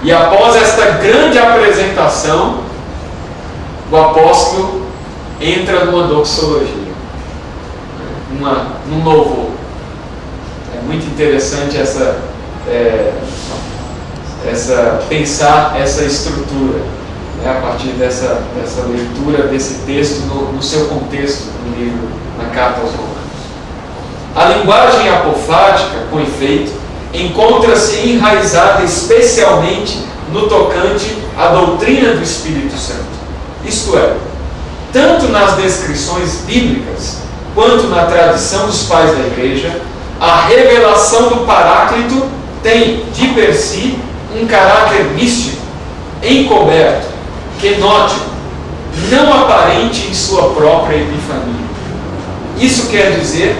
E após esta grande apresentação, o apóstolo entra numa doxologia, num louvor. É muito interessante pensar essa estrutura, né, a partir dessa leitura desse texto no seu contexto, no livro, na carta aos Romanos. A linguagem apofática, com efeito, encontra-se enraizada especialmente no tocante à doutrina do Espírito Santo. Isto é, tanto nas descrições bíblicas quanto na tradição dos pais da Igreja, a revelação do Paráclito tem, de per si, um caráter místico, encoberto, quenótico, não aparente em sua própria epifania. Isso quer dizer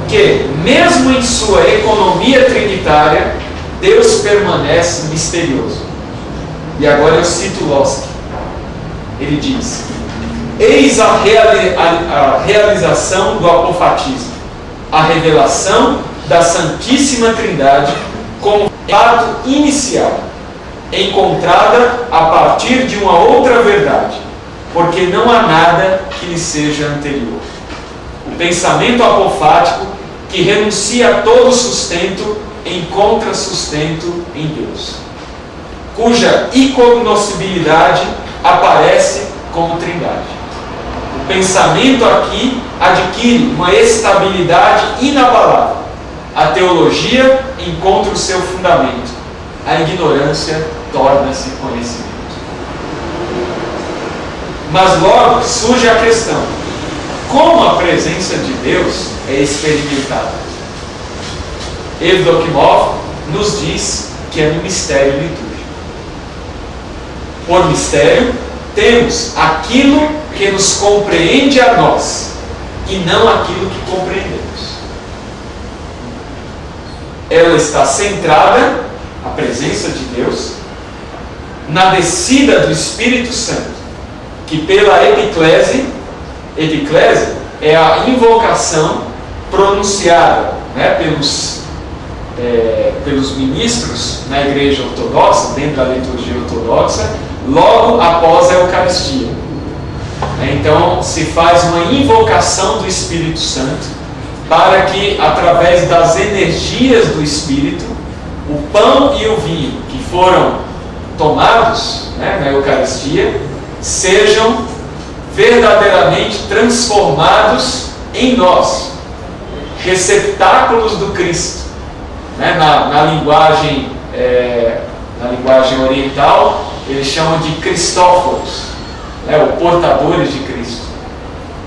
que, mesmo em sua economia trinitária, Deus permanece misterioso. E agora eu cito Lossky. Ele diz: eis a realização do apofatismo, a revelação da Santíssima Trindade como fato inicial, encontrada a partir de uma outra verdade, porque não há nada que lhe seja anterior. O pensamento apofático, que renuncia a todo sustento, encontra sustento em Deus, cuja incognoscibilidade aparece como Trindade. O pensamento aqui adquire uma estabilidade inabalável. A teologia encontra o seu fundamento. A ignorância torna-se conhecimento. Mas logo surge a questão: como a presença de Deus é experimentada? Evdokimov nos diz que é no mistério litúrgico. Por mistério, temos aquilo que nos compreende a nós, e não aquilo que compreendemos. Ela está centrada, a presença de Deus, na descida do Espírito Santo, que pela epiclese é a invocação pronunciada, né, pelos ministros na Igreja Ortodoxa, dentro da liturgia ortodoxa, logo após a Eucaristia. Então se faz uma invocação do Espírito Santo para que, através das energias do Espírito, o pão e o vinho que foram tomados, né, na Eucaristia sejam verdadeiramente transformados em nós, receptáculos do Cristo. Né? Na linguagem oriental, eles chamam de Cristóforos, né? Ou portadores de Cristo.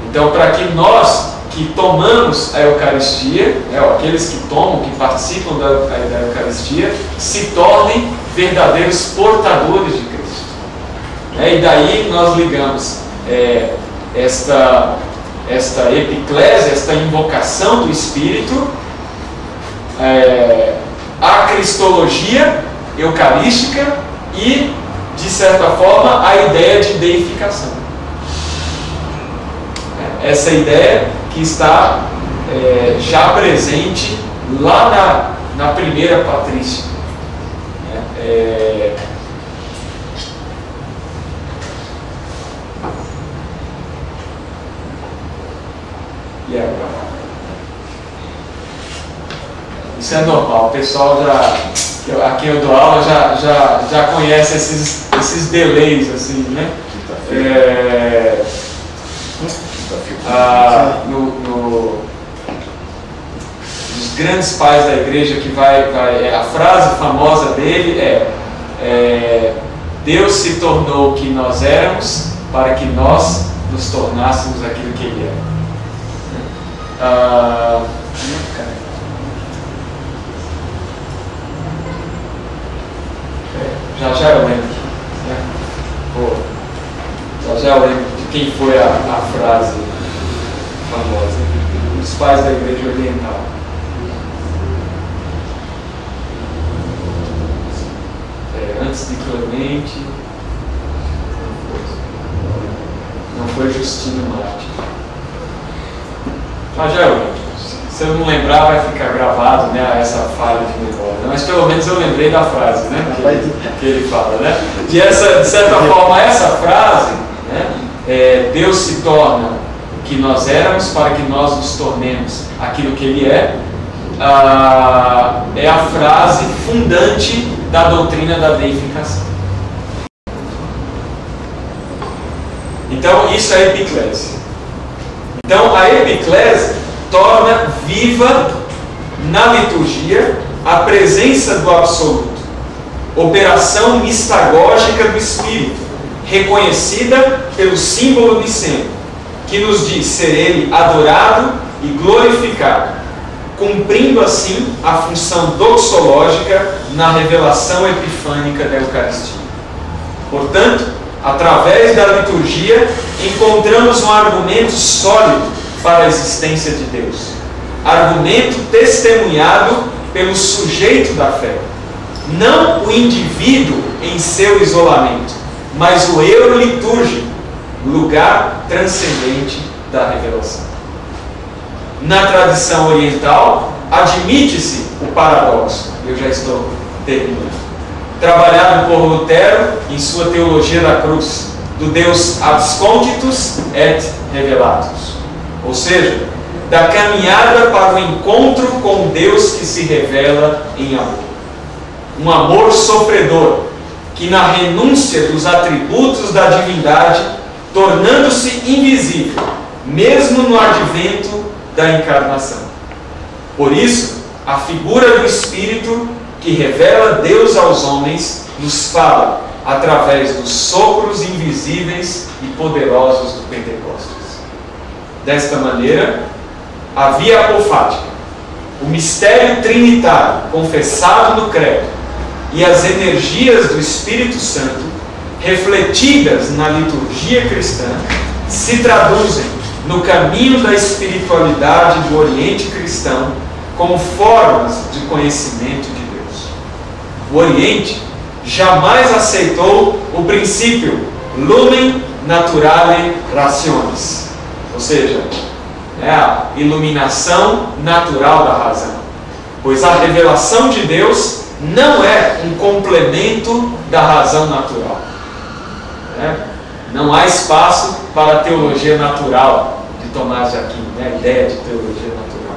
Então, para que nós que tomamos a Eucaristia, né, aqueles que tomam, que participam da Eucaristia, se tornem verdadeiros portadores de Cristo. Né? E daí nós ligamos esta epiclésia, esta invocação do Espírito, a cristologia eucarística e, de certa forma, a ideia de deificação. Essa ideia que está já presente lá na primeira patrícia. E agora? Isso é normal, o pessoal a quem eu dou aula já conhece esses delays, assim, né? Dos grandes pais da igreja, que a frase famosa dele é Deus se tornou o que nós éramos para que nós nos tornássemos aquilo que Ele é. Já eu lembro, né? Já eu lembro de quem foi a frase famosa dos pais da igreja oriental. Antes de Clemente, não foi Justino Mártir. Já eu lembro. Se eu não lembrar, vai ficar gravado, né, essa falha de memória. Mas pelo menos eu lembrei da frase, né, que ele fala, né? De certa forma, essa frase, né, Deus se torna o que nós éramos para que nós nos tornemos aquilo que Ele é a frase fundante da doutrina da deificação. Então, isso é epiclese. Então, a epiclese torna viva na liturgia a presença do absoluto, operação mistagógica do Espírito, reconhecida pelo símbolo niceno, que nos diz ser Ele adorado e glorificado, cumprindo assim a função doxológica na revelação epifânica da Eucaristia. Portanto, através da liturgia, encontramos um argumento sólido para a existência de Deus. Argumento testemunhado pelo sujeito da fé. Não o indivíduo em seu isolamento, mas o eu litúrgico, lugar transcendente da revelação. Na tradição oriental, admite-se o paradoxo. Eu já estou terminando. Trabalhado por Lutero em sua Teologia da Cruz, do Deus absconditus et revelatus. Ou seja, da caminhada para o encontro com Deus que se revela em amor. Um amor sofredor, que na renúncia dos atributos da divindade, tornando-se invisível, mesmo no advento da encarnação. Por isso, a figura do Espírito que revela Deus aos homens nos fala através dos sopros invisíveis e poderosos do Pentecostes. Desta maneira, a via apofática, o mistério trinitário confessado no credo e as energias do Espírito Santo, refletidas na liturgia cristã, se traduzem no caminho da espiritualidade do Oriente cristão como formas de conhecimento de Deus. O Oriente jamais aceitou o princípio lumen naturale rationis, ou seja, a iluminação natural da razão, pois a revelação de Deus não é um complemento da razão natural. Não há espaço para a teologia natural de Tomás de Aquino, a ideia de teologia natural.